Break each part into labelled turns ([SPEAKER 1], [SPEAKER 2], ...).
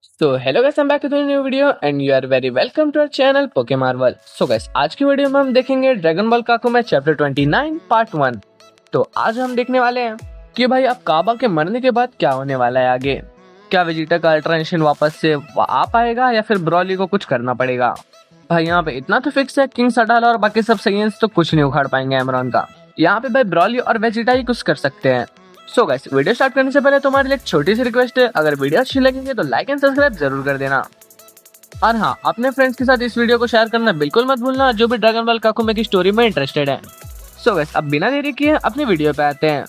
[SPEAKER 1] तो hello guys, हम back to the new video and you are very welcome to our channel Pokemarvel. So guys, आज की video में हम देखेंगे ड्रैगन बॉल काकुमे चैप्टर 29 पार्ट 1। तो आज हम देखने वाले हैं कि भाई अब काबा के मरने के बाद क्या होने वाला है आगे। क्या वेजिटा का अल्ट्रानेशन वापस से आ पाएगा या फिर ब्रॉली को कुछ करना पड़ेगा। भाई यहाँ पे इतना तो फिक्स है, किंग सडाला और बाकी सब साइंस तो कुछ नहीं उखाड़ पाएंगे एमरॉन का। यहाँ पे भाई ब्रॉली और वेजिटा ही कुछ कर सकते हैं। सो गाइस, वीडियो स्टार्ट करने से पहले तुम्हारे लिए एक छोटी सी रिक्वेस्ट है, अगर वीडियो अच्छी लगेगी तो लाइक एंड सब्सक्राइब जरूर कर देना। और हाँ, अपने फ्रेंड्स के साथ इस वीडियो को शेयर करना बिल्कुल मत भूलना जो भी ड्रैगन बॉल काकुमे की स्टोरी में इंटरेस्टेड है। सो गाइस, अब बिना देरी किए अपनी वीडियो पे आते हैं।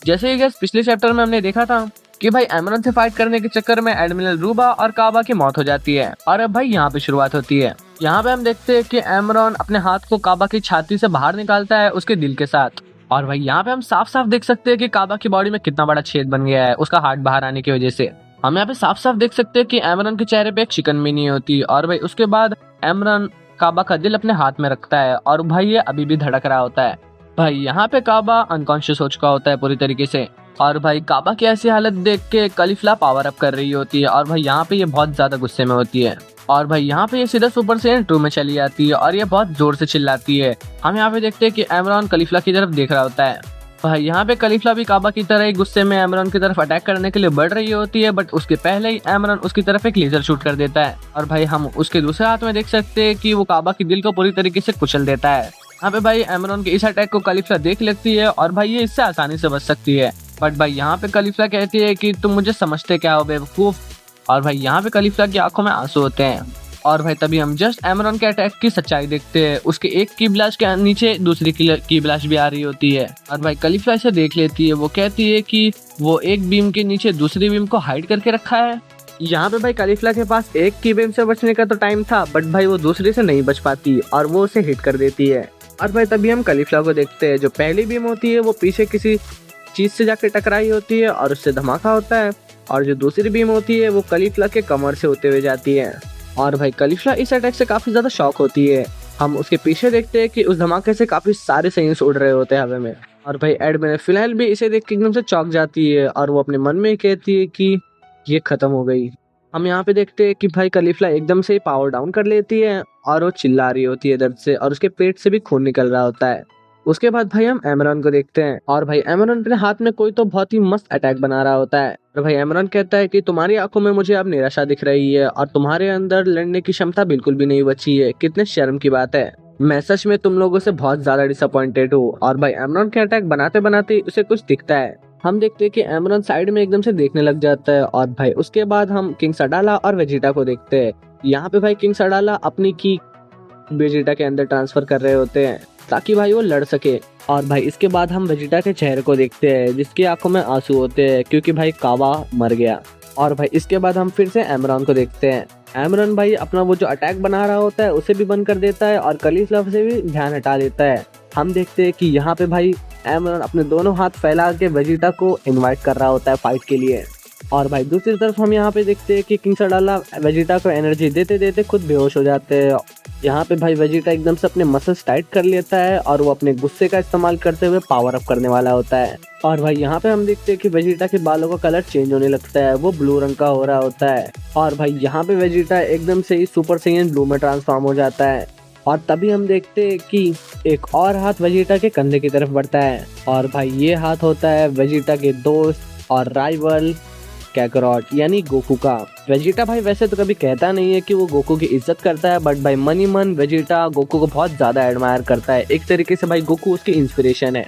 [SPEAKER 1] जैसे ही गाइस पिछले चैप्टर में हमने देखा था कि भाई एमरॉन से फाइट करने के चक्कर में एडमिरल रूबा और काबा की मौत हो जाती है, और अब भाई यहाँ पे शुरुआत होती है। यहाँ पे हम देखते हैं कि एमरॉन अपने हाथ को काबा की छाती से बाहर निकालता है उसके दिल के साथ। और भाई यहाँ पे हम साफ साफ देख सकते हैं कि काबा की बॉडी में कितना बड़ा छेद बन गया है उसका हार्ट बाहर आने की वजह से। हम यहाँ पे साफ साफ देख सकते हैं कि एमरॉन के चेहरे पे एक शिकन भी नहीं होती। और भाई उसके बाद एमरॉन काबा का दिल अपने हाथ में रखता है और भाई ये अभी भी धड़क रहा होता है। भाई यहाँ पे काबा अनकॉन्शियस हो चुका होता है पूरी तरीके से। और भाई काबा की ऐसी हालत देख के कलिफ्ला पावर अप कर रही होती है और भाई यहाँ पे ये बहुत ज्यादा गुस्से में होती है। और भाई यहाँ पे ये सीधा सुपर सैयन 2 में चली जाती है और ये बहुत जोर से चिल्लाती है। हम यहाँ पे देखते हैं कि एमरॉन कलिफ्ला की तरफ देख रहा होता है। भाई यहाँ पे कलिफ्ला भी काबा की तरह ही गुस्से में एमरॉन की तरफ अटैक करने के लिए बढ़ रही होती है, बट उसके पहले ही एमरॉन उसकी तरफ एक लेजर शूट कर देता है। और भाई हम उसके दूसरे हाथ में देख सकते हैं कि वो काबा की दिल को पूरी तरीके से कुचल देता है। यहाँ पे भाई एमरॉन के इस अटैक को कलिफ्ला देख लेती है और भाई ये इससे आसानी से बच सकती है। बट भाई यहाँ पे कलिफ्ला कहती है कि तुम मुझे समझते क्या हो बेवकूफ। और भाई यहाँ पे कलिफ्ला की आंखों में आंसू होते हैं। और भाई तभी हम जस्ट एमरॉन के अटैक की सच्चाई देखते हैं। उसके एक की ब्लास्ट के नीचे दूसरी की ब्लास्ट भी आ रही होती है। और भाई कलिफ्ला इसे देख लेती है। वो कहती है कि वो एक बीम के नीचे दूसरी बीम को हाइड करके रखा है। यहाँ पे भाई कलिफ्ला के पास एक की बीम से बचने का तो टाइम था, बट भाई वो दूसरी से नहीं बच पाती और वो उसे हिट कर देती है। और भाई तभी हम कलिफ्ला को देखते हैं। जो पहली बीम होती है वो पीछे किसी चीज से जाकर टकराई होती है और उससे धमाका होता है। और जो दूसरी बीम होती है वो कलिफ्ला के कमर से होते हुए जाती है। और भाई कलिफ्ला इस अटैक से काफी ज्यादा शॉक होती है। हम उसके पीछे देखते हैं कि उस धमाके से काफी सारे साइंस उड़ रहे होते हैं हवा में। और भाई एडमिरल फिलहाल भी इसे देख के एकदम से चौंक जाती है और वो अपने मन में कहती है कि ये खत्म हो गई। हम यहाँ पे देखते हैं कि भाई कलिफ्ला एकदम से पावर डाउन कर लेती है और वो चिल्ला रही होती है दर्द से और उसके पेट से भी खून निकल रहा होता है। उसके बाद भाई हम एमरॉन को देखते हैं और भाई एमरॉन अपने हाथ में कोई तो बहुत ही मस्त अटैक बना रहा होता है। और भाई एमरॉन कहता है कि तुम्हारी आंखों में मुझे अब निराशा दिख रही है और तुम्हारे अंदर लड़ने की क्षमता बिल्कुल भी नहीं बची है। कितने शर्म की बात है, मैं सच में तुम लोगों से बहुत ज्यादा डिसअपॉइंटेड हूँ। और भाई एमरॉन के अटैक बनाते बनाते उसे कुछ दिखता है। हम देखते हैं कि एमरॉन साइड में एकदम से देखने लग जाता है। और भाई उसके बाद हम किंग सडाला और वेजिटा को देखते हैं। यहाँ पे भाई किंग सडाला अपनी की वेजिटा के अंदर ट्रांसफर कर रहे होते हैं ताकि भाई वो लड़ सके। और भाई इसके बाद हम वेजिटा के चेहरे को देखते हैं जिसकी आंखों में आंसू होते हैं क्योंकि भाई काबा मर गया। और भाई इसके बाद हम फिर से एमरॉन को देखते हैं। एमरॉन भाई अपना वो जो अटैक बना रहा होता है उसे भी बंद कर देता है और कलिफ्ला से भी ध्यान हटा देता है। हम देखते हैं कि यहाँ पे भाई एमरॉन अपने दोनों हाथ फैला के वेजिटा को इन्वाइट कर रहा होता है फाइट के लिए। और भाई दूसरी तरफ हम यहाँ पे देखते हैं कि किंग सडाला वेजिटा को एनर्जी देते देते खुद बेहोश हो जाते हैं। यहाँ पे भाई वेजिटा एकदम से अपने मसल्स टाइट कर लेता है और वो अपने गुस्से का इस्तेमाल करते हुए पावर अप करने वाला होता है। और भाई यहाँ पे हम देखते हैं कि वेजिटा के बालों का कलर चेंज होने लगता है, वो ब्लू रंग का हो रहा होता है। और भाई यहाँ पे वेजिटा एकदम से ही सुपर सैयन ब्लू में ट्रांसफॉर्म हो जाता है। और तभी हम देखते हैं कि एक और हाथ वेजिटा के कंधे की तरफ बढ़ता है और भाई ये हाथ होता है वेजिटा के दोस्त और राइवल कैकरॉट यानी गोकू का। वेजिटा भाई वैसे तो कभी कहता नहीं है कि वो गोकू की इज्जत करता है, बट भाई मन ही मन वेजिटा गोकू को बहुत ज्यादा एडमायर करता है। एक तरीके से भाई गोकू उसकी इंस्पिरेशन है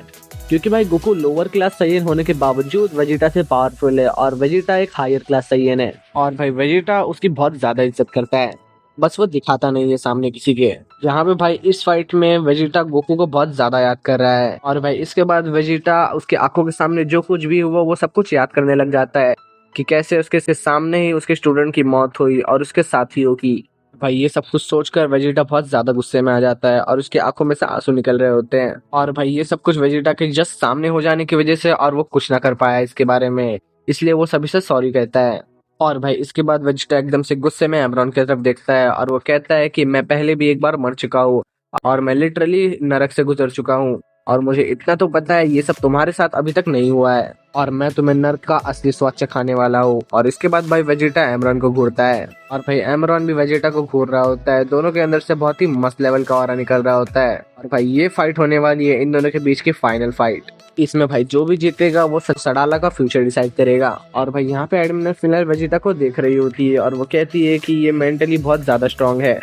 [SPEAKER 1] क्योंकि भाई गोकू लोअर क्लास सैयन होने के बावजूद वेजिटा से पावरफुल है और वेजिटा एक हायर क्लास सैयन है। और भाई वेजिटा उसकी बहुत ज्यादा इज्जत करता है, बस वो दिखाता नहीं है सामने किसी के। यहाँ पे भाई इस फाइट में वेजिटा गोकू को बहुत ज्यादा याद कर रहा है। और भाई इसके बाद वेजिटा उसके आंखों के सामने जो कुछ भी हुआ वो सब कुछ याद करने लग जाता है कि कैसे उसके सामने ही उसके स्टूडेंट की मौत हुई और उसके साथियों की। भाई ये सब कुछ सोचकर वेजिटा बहुत ज्यादा गुस्से में आ जाता है और उसकी आंखों में से आंसू निकल रहे होते हैं। और भाई ये सब कुछ वेजिटा के जस्ट सामने हो जाने की वजह से और वो कुछ ना कर पाया इसके बारे में, इसलिए वो सभी से सॉरी कहता है। और भाई इसके बाद वेजिटा एकदम से गुस्से में एमरॉन की तरफ देखता है और वो कहता है कि मैं पहले भी एक बार मर चुका हूँ और मैं लिटरली नरक से गुजर चुका हूँ। और मुझे इतना तो पता है ये सब तुम्हारे साथ अभी तक नहीं हुआ है, और मैं तुम्हें नर्क का असली स्वाद चखाने वाला हूँ। और इसके बाद भाई वेजिटा एमरॉन को घूरता है और भाई एमरॉन भी वेजिटा को घूर रहा होता है। दोनों के अंदर से बहुत ही मस्त लेवल का ऑरा निकल रहा होता है। और भाई ये फाइट होने वाली है इन दोनों के बीच की फाइनल फाइट। इसमें भाई जो भी जीतेगा वो सड़ाला का फ्यूचर डिसाइड करेगा। और भाई यहाँ पे एडमिनल फिलहाल वेजिटा को देख रही होती है और वो कहती है कि ये मेंटली बहुत ज्यादा स्ट्रांग है।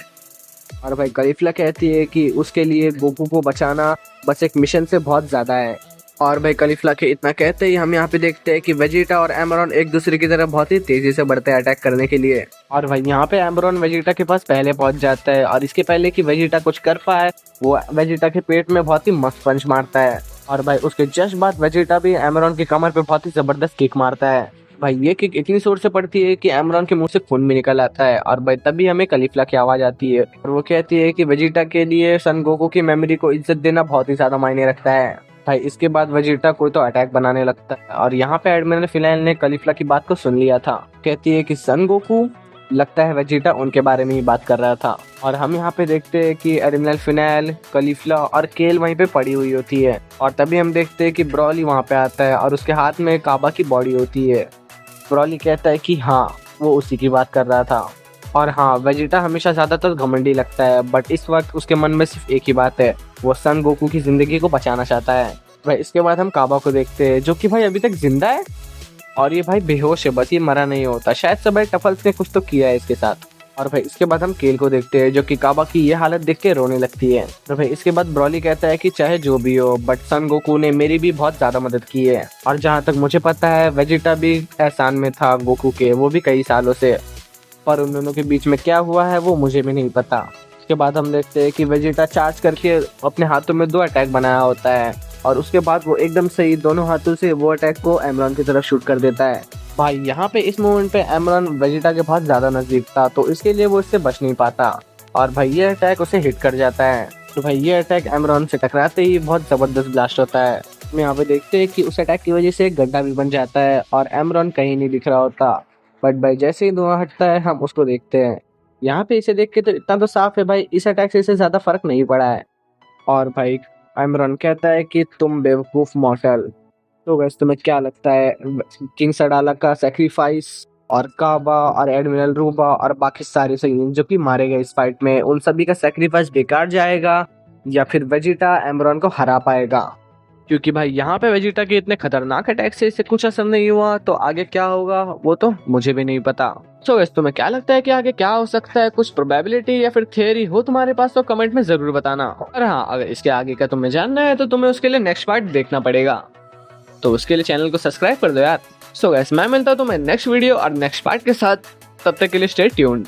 [SPEAKER 1] और भाई कलिफ्ला कहती है कि उसके लिए गोकू को बचाना बस एक मिशन से बहुत ज्यादा है। और भाई कलिफ्ला के इतना कहते ही हम यहाँ पे देखते हैं कि वेजिटा और एमरॉन एक दूसरे की तरफ बहुत ही तेजी से बढ़ते हैं अटैक करने के लिए। और भाई यहाँ पे एमरॉन वेजिटा के पास पहले पहुंच जाता है और इसके पहले कि वेजिटा कुछ कर पाए वो वेजिटा के पेट में बहुत ही मस्त पंच मारता है। और भाई उसके जस्ट बाद वेजिटा भी एमरॉन की कमर पे बहुत ही जबरदस्त किक मारता है। भाई ये किक इतनी जोर से पड़ती है कि एमरॉन के मुंह से खून भी निकल आता है। और भाई तभी हमें कलिफ्ला की आवाज आती है और वो कहती है कि वेजिटा के लिए सन गोकू की मेमोरी को इज्जत देना बहुत ही ज्यादा मायने रखता है। भाई इसके बाद वेजिटा कोई तो अटैक बनाने लगता है और यहाँ पे एडमिरल फिनाइल ने कलिफ्ला की बात को सुन लिया था। कहती है कि सन गोकू, लगता है वेजिटा उनके बारे में ही बात कर रहा था। और हम यहाँ पे देखते हैं कि एडमिरल फिनाइल, कलिफ्ला और केल वहीं पे पड़ी हुई होती है। और तभी हम देखते हैं कि ब्रॉली वहाँ पे आता है और उसके हाथ में काबा की बॉडी होती है। ब्रॉली कहता है कि हाँ वो उसी की बात कर रहा था। और हाँ वेजिटा हमेशा ज्यादातर घमंडी लगता है बट इस वक्त उसके मन में सिर्फ एक ही बात है, वो सन गोकू की जिंदगी को बचाना चाहता है। भाई इसके बाद हम काबा को देखते हैं जो कि भाई अभी तक जिंदा है और ये भाई बेहोश है, बस ये मरा नहीं होता। शायद से भाई टफल्स ने कुछ तो किया है इसके साथ। और भाई इसके बाद हम केल को देखते हैं जो कि काबा की ये हालत देख के रोने लगती है। तो भाई इसके बाद ब्रॉली कहता है कि चाहे जो भी हो बट सन गोकू ने मेरी भी बहुत ज्यादा मदद की है और जहाँ तक मुझे पता है वेजिटा भी एहसान में था गोकू के, वो भी कई सालों से, पर उन दोनों के बीच में क्या हुआ है वो मुझे भी नहीं पता। उसके बाद हम देखते हैं कि वेजिटा चार्ज करके अपने हाथों में 2 अटैक बनाया होता है और उसके बाद वो एकदम सही दोनों हाथों से वो अटैक को एमरॉन की तरफ शूट कर देता है। भाई यहाँ पे इस मोमेंट पे एमरॉन वेजिटा के बहुत ज्यादा नजदीक था तो इसके लिए वो इससे बच नहीं पाता और भाई ये अटैक उसे हिट कर जाता है। तो भाई ये अटैक एमरॉन से टकराते ही बहुत जबरदस्त ब्लास्ट होता है। हम यहाँ पे देखते हैं कि उस अटैक की वजह से एक गड्ढा भी बन जाता है और एमरॉन कहीं नहीं दिख रहा होता। बट भाई जैसे ही धुआं हटता है हम उसको देखते हैं। यहाँ पे इसे देख के तो इतना तो साफ है भाई इस अटैक से इसे ज्यादा फर्क नहीं पड़ा है। और भाई एमरॉन कहता है कि तुम बेवकूफ मॉर्टल। तो वैसे तुम्हें क्या लगता है किंग सडाला का सैक्रिफाइस और काबा और एडमिरल रूबा और बाकी सारे सैनिक जो कि मारे गए इस फाइट में, उन सभी का सैक्रिफाइस बेकार जाएगा या फिर वेजिटा एमरॉन को हरा पाएगा? क्योंकि भाई यहाँ पे वेजिटा के इतने खतरनाक अटैक से इसे कुछ असर नहीं हुआ तो आगे क्या होगा वो तो मुझे भी नहीं पता। तो वैसे तुम्हें क्या लगता है कि आगे क्या हो सकता है? कुछ प्रोबेबिलिटी या फिर थियरी हो तुम्हारे पास तो कमेंट में जरूर बताना। और हाँ अगर इसके आगे का तुम्हें जानना है तो तुम्हें उसके लिए नेक्स्ट पार्ट देखना पड़ेगा, तो उसके लिए चैनल को सब्सक्राइब कर दो यार। सो गाइस मैं मिलता हूँ तुम्हें नेक्स्ट वीडियो और नेक्स्ट पार्ट के साथ, तब तक के लिए स्टे ट्यून्ड।